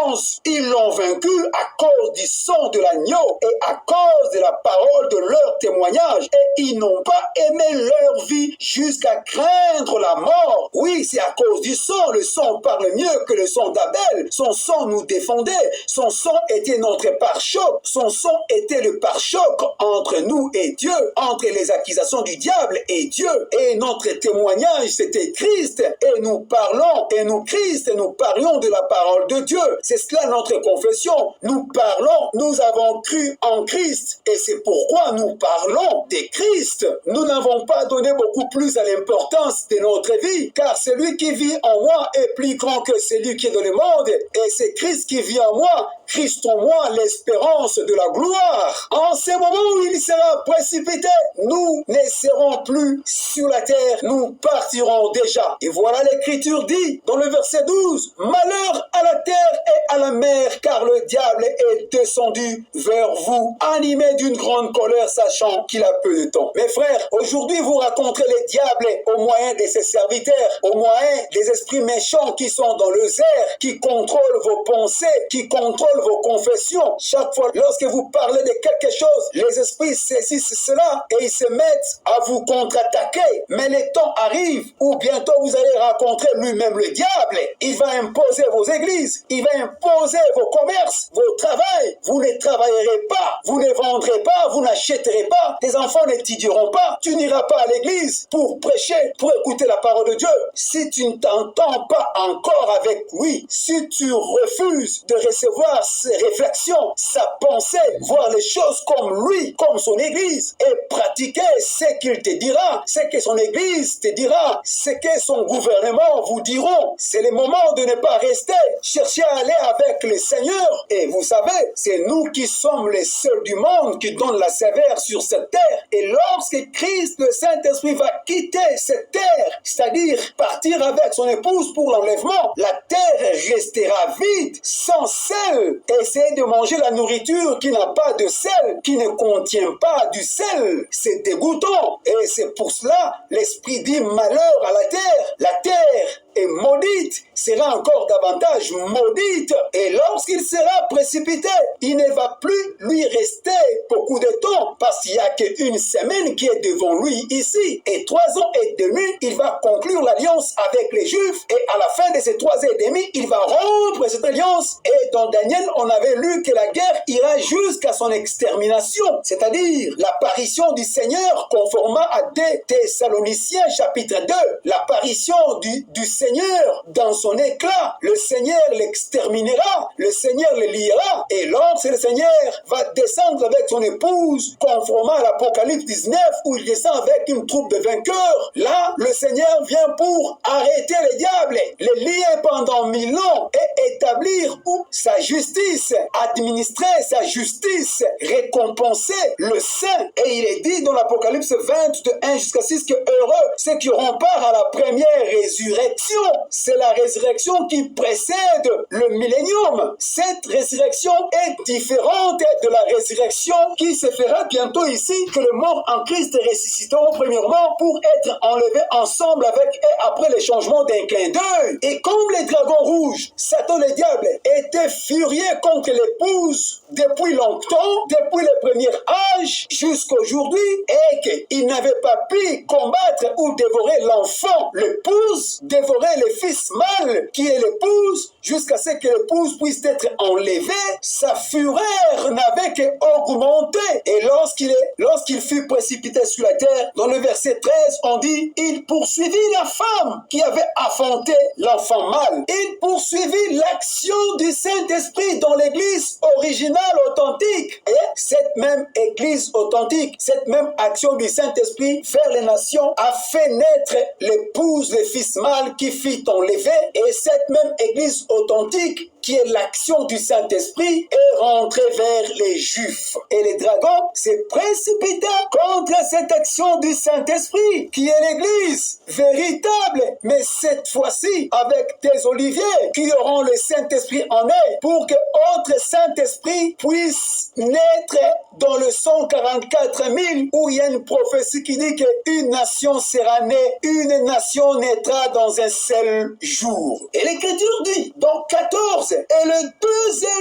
11, ils l'ont vaincu à cause du sang de l'agneau et à cause de la parole de leur témoignage, et ils n'ont pas aimé leur vie jusqu'à craindre la mort. Oui, c'est à cause du sang. Le sang parle mieux que le sang d'Abel. Son sang nous défendait. Son sang était notre pare-choc. Son sang était le pare-choc entre nous et Dieu, entre les accusations du diable et Dieu. Et notre témoignage, c'était Christ. Et nous parlons, et nous, Christ, et nous parlions de la parole de Dieu. C'est cela notre confession. Nous parlons, nous avons cru en Christ. Et c'est pourquoi nous parlons de Christ. Nous n'avons pas donné beaucoup plus à l'importance de notre vie, car celui qui vit en moi est plus grand que celui qui est dans le monde, et c'est Christ qui vit en moi, Christ en moi, l'espérance de la gloire. En ce moment où il sera précipité, nous ne serons plus sur la terre, nous partirons déjà. Et voilà l'Écriture dit, dans le verset 12, « Malheur à la terre et à la mer, car le diable est descendu vers vous, animé d'une grande colère, sachant qu'il a peu de temps. » Mes frères, aujourd'hui vous raconterez les diables au moyen de ses serviteurs, au moyen des esprits méchants qui sont dans le air, qui contrôlent vos pensées, qui contrôlent vos confessions. Chaque fois, lorsque vous parlez de quelque chose, les esprits saisissent cela et ils se mettent à vous contre-attaquer. Mais le temps arrive où bientôt vous allez rencontrer lui-même le diable. Il va imposer vos églises, il va imposer vos commerces, vos travails. Vous ne travaillerez pas, vous ne vendrez pas, vous n'achèterez pas, tes enfants n'étudieront pas, tu n'iras pas à l'église pour prêcher, pour écouter la parole de Dieu. Si tu ne t'entends pas encore avec lui, si tu refuses de recevoir ses réflexions, sa pensée, voir les choses comme lui, comme son église, et pratiquer ce qu'il te dira, ce que son église te dira, ce que son gouvernement vous diront, c'est le moment de ne pas rester, chercher à aller avec le Seigneur. Et vous savez, c'est nous qui sommes les seuls du monde qui donnent la sévère sur cette terre. Et lorsque Christ, le Saint-Esprit, va quitter cette terre, c'est-à-dire partir avec son épouse pour l'enlèvement, la terre restera vide, sans sel. Essayez de manger la nourriture qui n'a pas de sel, qui ne contient pas du sel. C'est dégoûtant. Et c'est pour cela, l'Esprit dit malheur à la terre. La terre est maudite, sera encore davantage maudite. Et lorsqu'il sera précipité, il ne va plus lui rester beaucoup de temps, parce qu'il n'y a qu'une semaine qui est devant lui ici. Et 3 ans et demi, il va conclure l'alliance avec les Juifs. Et à la fin de ces 3 ans et demi, il va rompre cette alliance. Et dans Daniel, on avait lu que la guerre ira jusqu'à son extermination, c'est-à-dire l'apparition du Seigneur, conformément à 2 Thessaloniciens chapitre 2. L'apparition du Seigneur dans son éclat. Le Seigneur l'exterminera, le Seigneur le liera. Et lorsque le Seigneur va descendre avec son épouse, conformément à l'Apocalypse 19, où il descend avec une troupe de vainqueurs, là, le Seigneur vient pour arrêter le diable, le lier pendant 1000 ans et établir sa justice, administrer sa justice, récompenser le saint. Et il est dit dans l'Apocalypse 20, de 1 jusqu'à 6, que heureux ceux qui auront part à la première résurrection. C'est la résurrection qui précède le millénium. Cette résurrection est différente de la résurrection qui se fera bientôt ici, que les morts en Christ ressusciteront premièrement pour être enlevés ensemble avec et après le changement d'un clin d'œil. Et comme les dragons rouges, Satan le diable était furieux contre l'épouse depuis longtemps, depuis le premier âge jusqu'aujourd'hui, et qu'il n'avait pas pu combattre ou dévorer l'enfant, l'épouse, dévorer le fils mâle qui est l'épouse, jusqu'à ce que l'épouse puisse être enlevée, sa fureur n'avait qu'augmenté. Et lorsqu'il fut précipité sur la terre, dans le verset 13, on dit, il poursuivit la femme qui avait affronté l'enfant mâle. Il poursuivit l'action du Saint-Esprit dans l'église originale authentique. Et cette même église authentique, cette même action du Saint-Esprit vers les nations a fait naître l'épouse, le fils mâle qui fut enlevé. Et cette même église authentique, qui est l'action du Saint-Esprit, est rentrée vers les Juifs. Et les dragons s'est précipité contre cette action du Saint-Esprit, qui est l'église véritable, mais cette fois-ci avec des oliviers qui auront le Saint-Esprit en eux, pour que autre Saint-Esprit puisse naître dans le 144 000, où il y a une prophétie qui dit qu'une nation sera née, une nation naîtra dans un seul jour. Et l'Écriture dit, dans 14, et les 2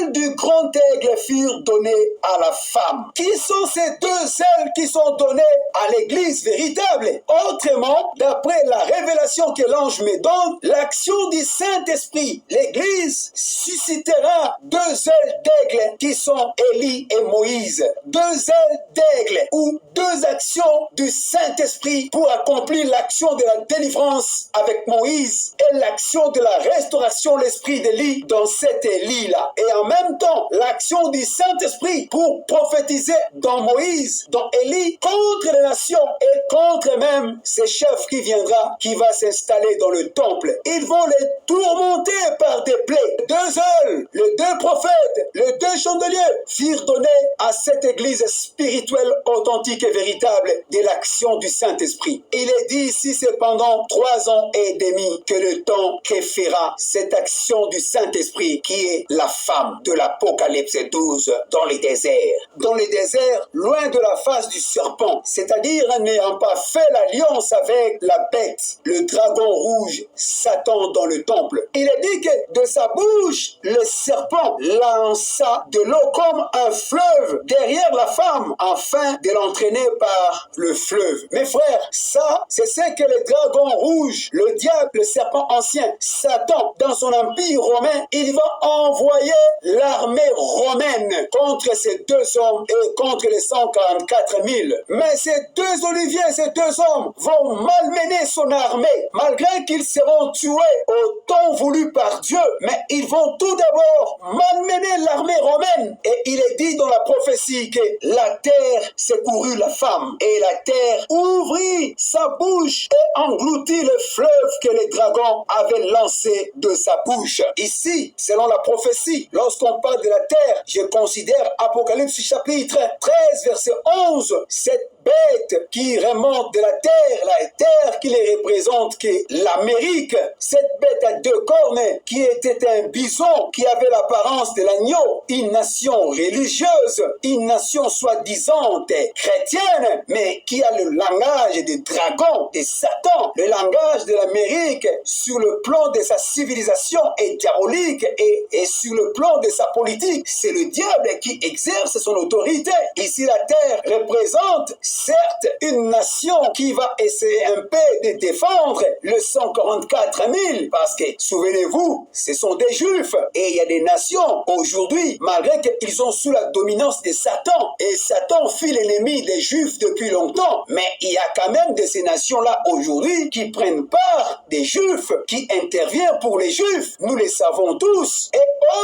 ailes du grand aigle furent données à la femme. Qui sont ces 2 ailes qui sont données à l'église véritable? Autrement, d'après la révélation que l'ange me donne, l'action du Saint-Esprit, l'église suscitera 2 ailes d'aigle qui sont Élie et Moïse. 2 ailes d'aigle ou 2 actions du Saint-Esprit pour accomplir l'action de la délivrance avec Moïse et l'action de la restauration de l'esprit d'Élie dans cette Élie-là. Et en même temps, l'action du Saint-Esprit pour prophétiser dans Moïse, dans Élie, contre les nations et contre même ces chefs qui viendra, qui va s'installer dans le temple. Ils vont les tourmenter par des plaies. 2 ailes, les 2 prophètes, les 2 chandeliers furent donnés à cette église spirituelle authentique et véritable de l'action du Saint-Esprit. Il est dit ici, c'est pendant 3 ans et demi que le temps que fera cette action du Saint-Esprit, qui est la femme de l'Apocalypse 12 dans les déserts. Dans les déserts, loin de la face du serpent, c'est-à-dire n'ayant pas fait l'alliance avec la bête, le dragon rouge, Satan dans le temple. Il est dit que de sa bouche, le serpent lança de l'eau comme un fleuve derrière la femme, afin de l'entraîner par le fleuve. Mes frères, ça, c'est ce que le dragon rouge, le diable, le serpent ancien, Satan, dans son empire romain, il va envoyer l'armée romaine contre ces 2 hommes et contre les 144 000. Mais ces 2 oliviers, ces 2 hommes vont malmener son armée, malgré qu'ils seront tués au temps voulu par Dieu. Mais ils vont tout d'abord malmener l'armée romaine. Et il est dit dans la prophétie que la terre secourut la femme, et la terre ouvrit sa bouche et engloutit le fleuve que les dragons avaient lancé de sa bouche. Ici, selon la prophétie, lorsqu'on parle de la terre, je considère Apocalypse chapitre 13, verset 11, cette bête qui remonte de la terre qui les représente, qui est l'Amérique. Cette bête à deux cornes qui était un bison, qui avait l'apparence de l'agneau, une nation religieuse, une nation soi-disant chrétienne, mais qui a le langage des dragons, de Satan. Le langage de l'Amérique sur le plan de sa civilisation est diabolique et sur le plan de sa politique, c'est le diable qui exerce son autorité. Ici, la terre représente certes une nation qui va essayer un peu de défendre le 144 000, parce que, souvenez-vous, ce sont des Juifs, et il y a des nations aujourd'hui, malgré qu'ils sont sous la dominance de Satan, et Satan fut l'ennemi des Juifs depuis longtemps, mais il y a quand même de ces nations-là aujourd'hui qui prennent part des Juifs, qui interviennent pour les Juifs, nous les savons tous, et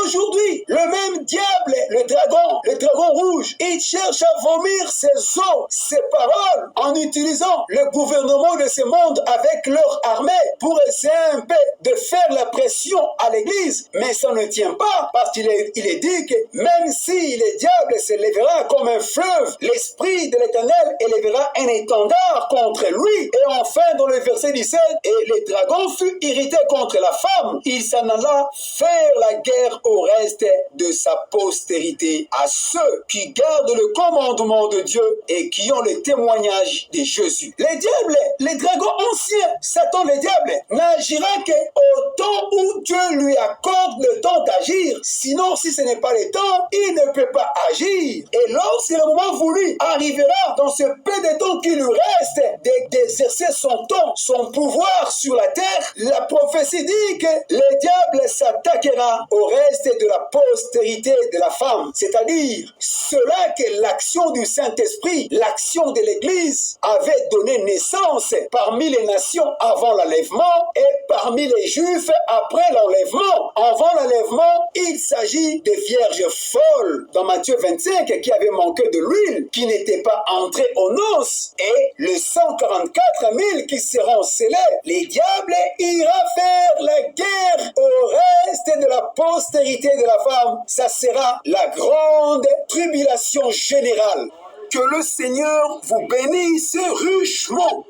aujourd'hui, le même diable, le dragon rouge, il cherche à vomir ses os, ses paroles, en utilisant le gouvernement de ce monde avec leur armée pour essayer un peu de faire la pression à l'église. Mais ça ne tient pas, parce qu'il est dit que même si le diable s'élèvera comme un fleuve, l'esprit de l'Éternel élèvera un étendard contre lui. Et enfin, dans le verset 17, et le dragon fut irrité contre la femme, il s'en alla faire la guerre au reste de sa postérité, à ceux qui gardent le commandement de Dieu et qui ont le témoignage de Jésus. Les diables, les dragons anciens, Satan le diable, n'agira qu'au temps où Dieu lui accorde le temps d'agir. Sinon, si ce n'est pas le temps, il ne peut pas agir. Et lorsque le moment voulu arrivera, dans ce peu de temps qui lui reste, d'exercer son temps, son pouvoir sur la terre, la prophétie dit que le diable s'attaquera au reste de la postérité de la femme. C'est-à-dire, cela que l'action du Saint-Esprit, l'action de l'Église, avait donné naissance parmi les nations avant l'enlèvement et parmi les Juifs après l'enlèvement. Avant l'enlèvement, il s'agit de vierges folles dans Matthieu 25 qui avaient manqué de l'huile, qui n'étaient pas entrées aux noces, et les 144 000 qui seront scellés. Les diables ira faire la guerre au reste de la postérité de la femme. Ça sera la grande tribulation générale. Que le Seigneur vous bénisse richement.